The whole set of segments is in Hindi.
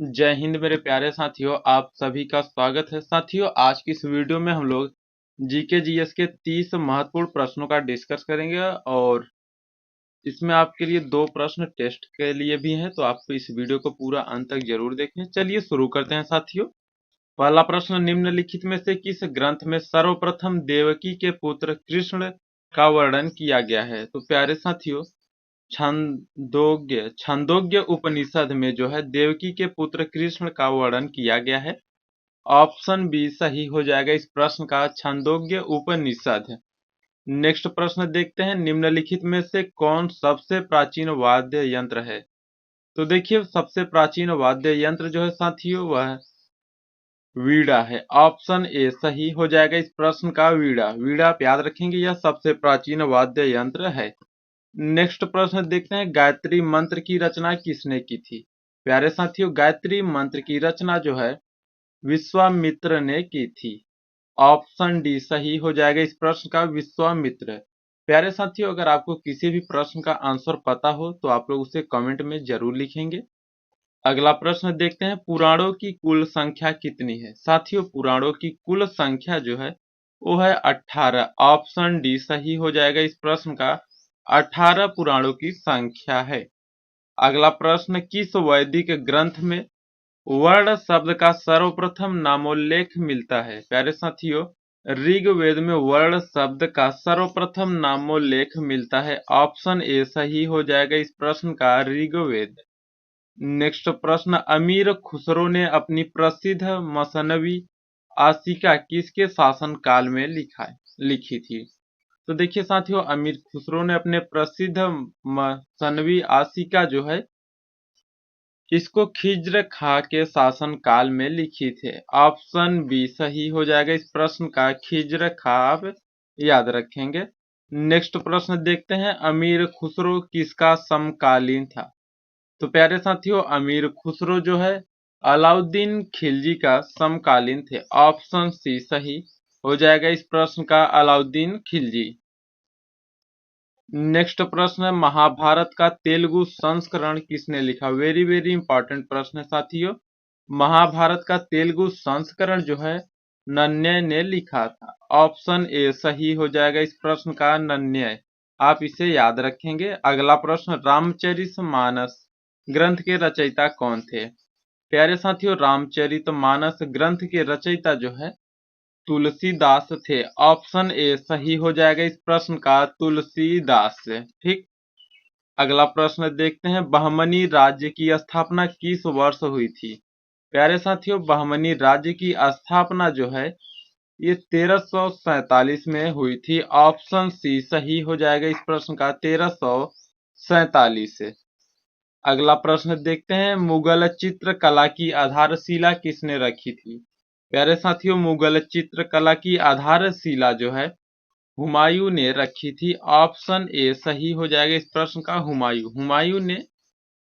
जय हिंद मेरे प्यारे साथियों, आप सभी का स्वागत है। साथियों, आज की इस वीडियो में हम लोग जीके जीएस के 30 महत्वपूर्ण प्रश्नों का डिस्कस करेंगे और इसमें आपके लिए 2 प्रश्न टेस्ट के लिए भी हैं, तो आप इस वीडियो को पूरा अंत तक जरूर देखें। चलिए शुरू करते हैं साथियों। पहला प्रश्न, निम्नलिखित में से किस ग्रंथ में सर्वप्रथम देवकी के पुत्र कृष्ण का वर्णन किया गया है? तो प्यारे साथियों, छंदोग्य उपनिषद में जो है देवकी के पुत्र कृष्ण का वर्णन किया गया है। ऑप्शन बी सही हो जाएगा इस प्रश्न का, छंदोग्य उपनिषद। नेक्स्ट प्रश्न देखते हैं, निम्नलिखित में से कौन सबसे प्राचीन वाद्य यंत्र है? तो देखिए, सबसे प्राचीन वाद्य यंत्र जो है साथियों वह वीणा है। ऑप्शन ए सही हो जाएगा इस प्रश्न का, वीणा। वीणा आप याद रखेंगे, यह सबसे प्राचीन वाद्य यंत्र है। नेक्स्ट प्रश्न देखते हैं, गायत्री मंत्र की रचना किसने की थी? प्यारे साथियों, गायत्री मंत्र की रचना जो है विश्वामित्र ने की थी। ऑप्शन डी सही हो जाएगा इस प्रश्न का, विश्वामित्र। प्यारे साथियों, अगर आपको किसी भी प्रश्न का आंसर पता हो तो आप लोग उसे कमेंट में जरूर लिखेंगे। अगला प्रश्न देखते हैं, पुराणों की कुल संख्या कितनी है? साथियों, पुराणों की कुल संख्या जो है वो है 18। ऑप्शन डी सही हो जाएगा इस प्रश्न का, 18 पुराणों की संख्या है। अगला प्रश्न, किस वैदिक ग्रंथ में वर्ण शब्द का सर्वप्रथम नामोल्लेख मिलता है? प्यारे साथियों, ऋग्वेद में वर्ण शब्द का सर्वप्रथम नामोल्लेख मिलता है। ऑप्शन ए सही हो जाएगा इस प्रश्न का, ऋग्वेद। नेक्स्ट प्रश्न, अमीर खुसरो ने अपनी प्रसिद्ध मसनवी आशिका किसके शासन काल में लिखी थी? तो देखिए साथियों, अमीर खुसरो ने अपने प्रसिद्ध मसनवी आशिका जो है इसको खिज्र खा के शासन काल में लिखी थे। ऑप्शन बी सही हो जाएगा इस प्रश्न का, खिज्र खा। आप याद रखेंगे। नेक्स्ट प्रश्न देखते हैं, अमीर खुसरो किसका समकालीन था? तो प्यारे साथियों, अमीर खुसरो जो है अलाउद्दीन खिलजी का समकालीन थे। ऑप्शन सी सही हो जाएगा इस प्रश्न का, अलाउद्दीन खिलजी। नेक्स्ट प्रश्न है, महाभारत का तेलुगु संस्करण किसने लिखा? वेरी वेरी इंपॉर्टेंट प्रश्न है साथियों। महाभारत का तेलुगु संस्करण जो है नन्नय ने लिखा था। ऑप्शन ए सही हो जाएगा इस प्रश्न का, नन्नय। आप इसे याद रखेंगे। अगला प्रश्न, रामचरितमानस ग्रंथ के रचयिता कौन थे? प्यारे साथियों, रामचरितमानस ग्रंथ के रचयिता जो है तुलसीदास थे। ऑप्शन ए सही हो जाएगा इस प्रश्न का, तुलसीदास। ठीक। अगला प्रश्न देखते हैं, बहमनी राज्य की स्थापना किस वर्ष हुई थी? प्यारे साथियों, बहमनी राज्य की स्थापना जो है ये 1347 में हुई थी। ऑप्शन सी सही हो जाएगा इस प्रश्न का, 1347। अगला प्रश्न देखते हैं, मुगल चित्रकला की आधारशिला किसने रखी थी? प्यारे साथियों, मुगल चित्रकला की आधारशिला जो है हुमायूं ने रखी थी। ऑप्शन ए सही हो जाएगा इस प्रश्न का, हुमायूं ने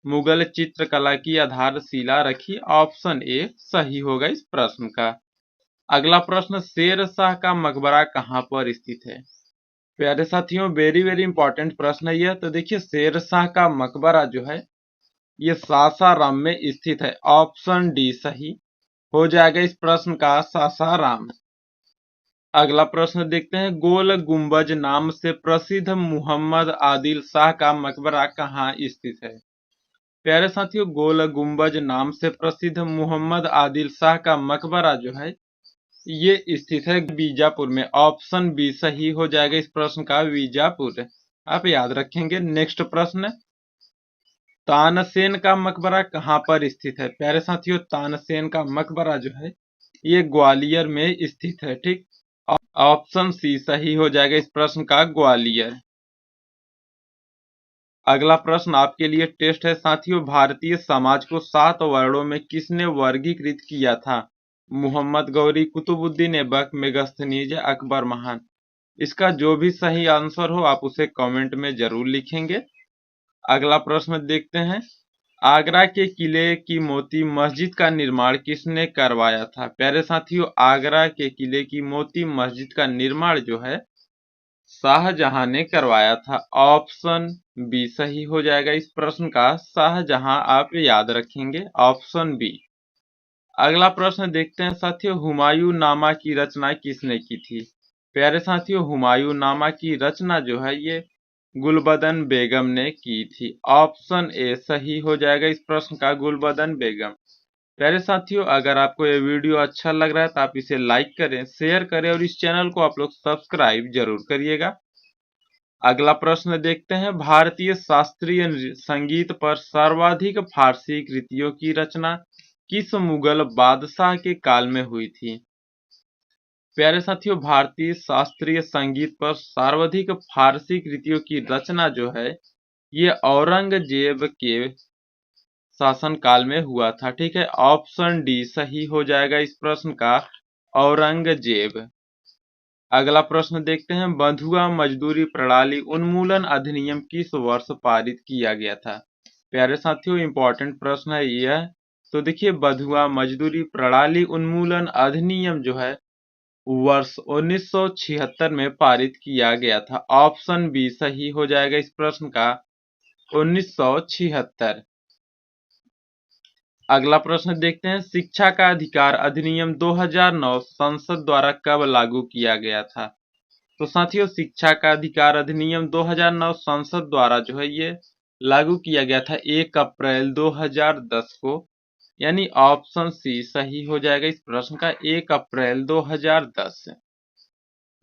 मुगल चित्रकला की आधारशिला रखी। ऑप्शन ए सही होगा इस प्रश्न का। अगला प्रश्न, शेर शाह का मकबरा कहाँ पर स्थित है? प्यारे साथियों, वेरी वेरी इंपॉर्टेंट प्रश्न है यह। तो देखिए, शेर शाह का मकबरा जो है ये सासाराम में स्थित है। ऑप्शन डी सही हो जाएगा इस प्रश्न का, सासाराम। अगला प्रश्न देखते हैं, गोल गुंबज नाम से प्रसिद्ध मोहम्मद आदिल शाह का मकबरा कहाँ स्थित है? प्यारे साथियों, गोल गुंबज नाम से प्रसिद्ध मोहम्मद आदिल शाह का मकबरा जो है ये स्थित है बीजापुर में। ऑप्शन बी सही हो जाएगा इस प्रश्न का, बीजापुर। आप याद रखेंगे। नेक्स्ट प्रश्न, तानसेन का मकबरा कहाँ पर स्थित है? प्यारे साथियों, तानसेन का मकबरा जो है ये ग्वालियर में स्थित है। ठीक। ऑप्शन सी सही हो जाएगा इस प्रश्न का, ग्वालियर। अगला प्रश्न आपके लिए टेस्ट है साथियों, भारतीय समाज को 7 वर्णों में किसने वर्गीकृत किया था? मोहम्मद गौरी, कुतुबुद्दीन ऐबक, मेगास्थनीज, अकबर महान। इसका जो भी सही आंसर हो आप उसे कमेंट में जरूर लिखेंगे। अगला प्रश्न देखते हैं, आगरा के किले की मोती मस्जिद का निर्माण किसने करवाया था? प्यारे साथियों, आगरा के किले की मोती मस्जिद का निर्माण जो है शाहजहां ने करवाया था। ऑप्शन बी सही हो जाएगा इस प्रश्न का, शाहजहां आप याद रखेंगे, ऑप्शन बी। अगला प्रश्न देखते हैं साथियों, हुमायूं नामा की रचना किसने की थी? प्यारे साथियों, हुमायूं नामा की रचना जो है ये गुलबदन बेगम ने की थी। ऑप्शन ए सही हो जाएगा इस प्रश्न का, गुलबदन बेगम। प्यारे साथियों, अगर आपको ये वीडियो अच्छा लग रहा है तो आप इसे लाइक करें, शेयर करें और इस चैनल को आप लोग सब्सक्राइब जरूर करिएगा। अगला प्रश्न देखते हैं, भारतीय शास्त्रीय संगीत पर सर्वाधिक फारसी कृतियों की रचना किस मुगल बादशाह के काल में हुई थी? प्यारे साथियों, भारतीय शास्त्रीय संगीत पर सर्वाधिक फारसी कृतियों की रचना जो है ये औरंगजेब के शासन काल में हुआ था। ठीक है, ऑप्शन डी सही हो जाएगा इस प्रश्न का, औरंगजेब। अगला प्रश्न देखते हैं, बंधुआ मजदूरी प्रणाली उन्मूलन अधिनियम किस वर्ष पारित किया गया था? प्यारे साथियों, इंपॉर्टेंट प्रश्न है यह। तो देखिए, बंधुआ मजदूरी प्रणाली उन्मूलन अधिनियम जो है वर्ष 1976 में पारित किया गया था। ऑप्शन बी सही हो जाएगा इस प्रश्न का, 1976। अगला प्रश्न देखते हैं, शिक्षा का अधिकार अधिनियम 2009 संसद द्वारा कब लागू किया गया था? तो साथियों, शिक्षा का अधिकार अधिनियम 2009 संसद द्वारा जो है ये लागू किया गया था 1 अप्रैल 2010 को, यानी ऑप्शन सी सही हो जाएगा इस प्रश्न का, 1 अप्रैल 2010।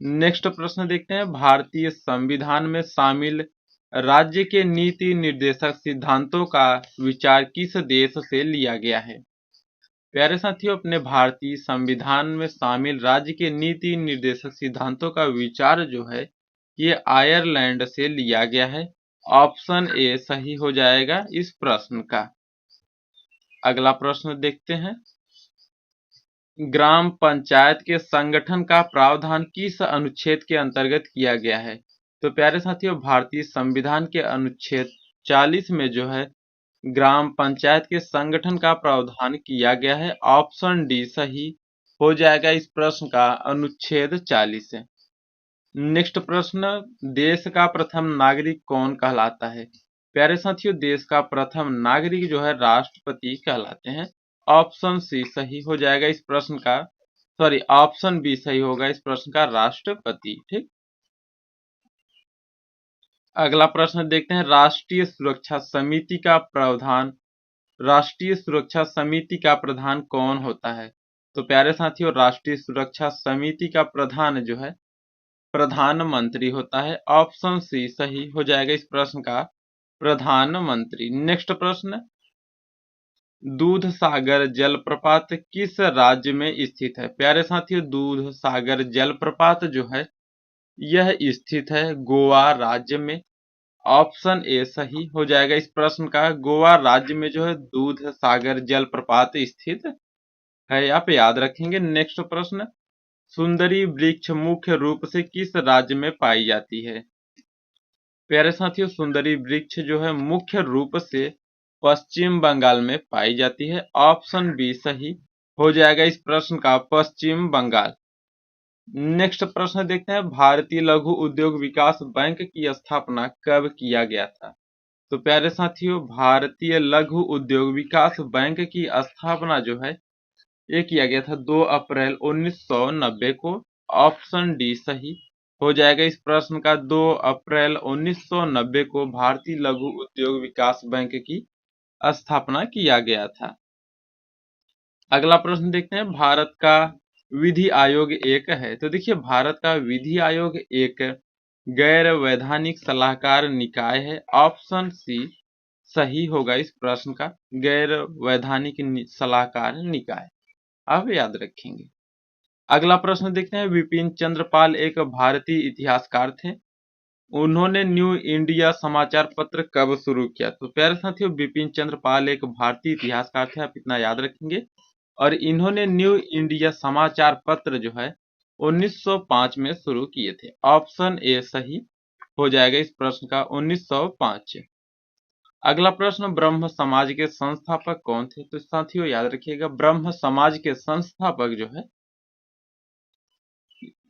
नेक्स्ट प्रश्न देखते हैं, भारतीय संविधान में शामिल राज्य के नीति निर्देशक सिद्धांतों का विचार किस देश से लिया गया है? प्यारे साथियों, अपने भारतीय संविधान में शामिल राज्य के नीति निर्देशक सिद्धांतों का विचार जो है ये आयरलैंड से लिया गया है। ऑप्शन ए सही हो जाएगा इस प्रश्न का। अगला प्रश्न देखते हैं, ग्राम पंचायत के संगठन का प्रावधान किस अनुच्छेद के अंतर्गत किया गया है? तो प्यारे साथियों, भारतीय संविधान के अनुच्छेद 40 में जो है ग्राम पंचायत के संगठन का प्रावधान किया गया है। ऑप्शन डी सही हो जाएगा इस प्रश्न का, अनुच्छेद 40 है। नेक्स्ट प्रश्न, देश का प्रथम नागरिक कौन कहलाता है? प्यारे साथियों, देश का प्रथम नागरिक जो है राष्ट्रपति कहलाते हैं। ऑप्शन सी सही हो जाएगा इस प्रश्न का, सॉरी ऑप्शन बी सही होगा इस प्रश्न का, राष्ट्रपति। ठीक, अगला प्रश्न देखते हैं, राष्ट्रीय सुरक्षा समिति का प्रावधान, राष्ट्रीय सुरक्षा समिति का प्रधान कौन होता है? तो प्यारे साथियों, राष्ट्रीय सुरक्षा समिति का प्रधान जो है प्रधानमंत्री होता है। ऑप्शन सी सही हो जाएगा इस प्रश्न का, प्रधानमंत्री। नेक्स्ट प्रश्न, दूध सागर जलप्रपात किस राज्य में स्थित है? प्यारे साथियों, दूध सागर जलप्रपात जो है यह स्थित है गोवा राज्य में। ऑप्शन ए सही हो जाएगा इस प्रश्न का, गोवा राज्य में जो है दूध सागर जलप्रपात स्थित है, आप याद रखेंगे। नेक्स्ट प्रश्न, सुंदरी वृक्ष मुख्य रूप से किस राज्य में पाई जाती है? प्यारे साथियों, सुंदरी वृक्ष जो है मुख्य रूप से पश्चिम बंगाल में पाई जाती है। ऑप्शन बी सही हो जाएगा इस प्रश्न का, पश्चिम बंगाल। नेक्स्ट प्रश्न देखते हैं, भारतीय लघु उद्योग विकास बैंक की स्थापना कब किया गया था? तो प्यारे साथियों, भारतीय लघु उद्योग विकास बैंक की स्थापना जो है ये किया गया था 2 अप्रैल 1990 को। ऑप्शन डी सही हो जाएगा इस प्रश्न का, 2 अप्रैल 1990 को भारतीय लघु उद्योग विकास बैंक की स्थापना किया गया था। अगला प्रश्न देखते हैं, भारत का विधि आयोग एक है। तो देखिए, भारत का विधि आयोग एक गैर वैधानिक सलाहकार निकाय है। ऑप्शन सी सही होगा इस प्रश्न का, गैर वैधानिक सलाहकार निकाय, आप याद रखेंगे। अगला प्रश्न देखते हैं, विपिन चंद्र पाल एक भारतीय इतिहासकार थे, उन्होंने न्यू इंडिया समाचार पत्र कब शुरू किया? तो प्यारे साथियों, विपिन चंद्र पाल एक भारतीय इतिहासकार थे, आप इतना याद रखेंगे। और इन्होंने न्यू इंडिया समाचार पत्र जो है 1905 में शुरू किए थे। ऑप्शन ए सही हो जाएगा इस प्रश्न का, 1905। अगला प्रश्न, ब्रह्म समाज के संस्थापक कौन थे? तो साथियों याद रखिएगा, ब्रह्म समाज के संस्थापक जो है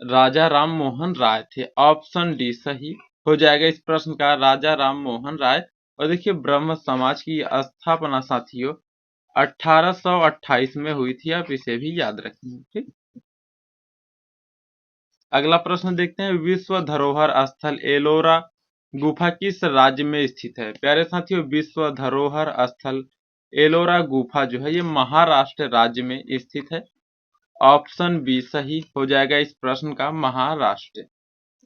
राजा राम मोहन राय थे। ऑप्शन डी सही हो जाएगा इस प्रश्न का, राजा राम मोहन राय। और देखिए ब्रह्म समाज की स्थापना साथियों 1828 में हुई थी, आप इसे भी याद रखेंगे। ठीक, अगला प्रश्न देखते हैं, विश्व धरोहर स्थल एलोरा गुफा किस राज्य में स्थित है? प्यारे साथियों, विश्व धरोहर स्थल एलोरा गुफा जो है ये महाराष्ट्र राज्य में स्थित है। ऑप्शन बी सही हो जाएगा इस प्रश्न का, महाराष्ट्र।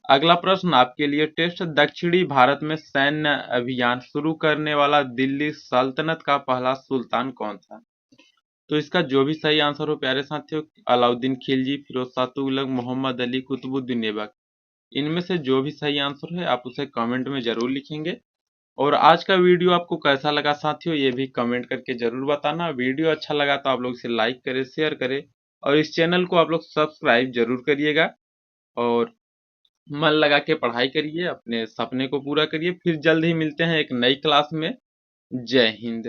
अगला प्रश्न आपके लिए टेस्ट, दक्षिणी भारत में सैन्य अभियान शुरू करने वाला दिल्ली सल्तनत का पहला सुल्तान कौन था? तो इसका जो भी सही आंसर हो प्यारे साथियों, अलाउद्दीन खिलजी, फिरोज शाह तुगलक, मोहम्मद अली, कुतुबुद्दीन ऐबक, इनमें से जो भी सही आंसर है आप उसे कमेंट में जरूर लिखेंगे। और आज का वीडियो आपको कैसा लगा साथियों, ये भी कमेंट करके जरूर बताना। वीडियो अच्छा लगा तो आप लोग इसे लाइक करें, शेयर करें और इस चैनल को आप लोग सब्सक्राइब जरूर करिएगा। और मन लगा के पढ़ाई करिए, अपने सपने को पूरा करिए। फिर जल्द ही मिलते हैं एक नई क्लास में। जय हिंद।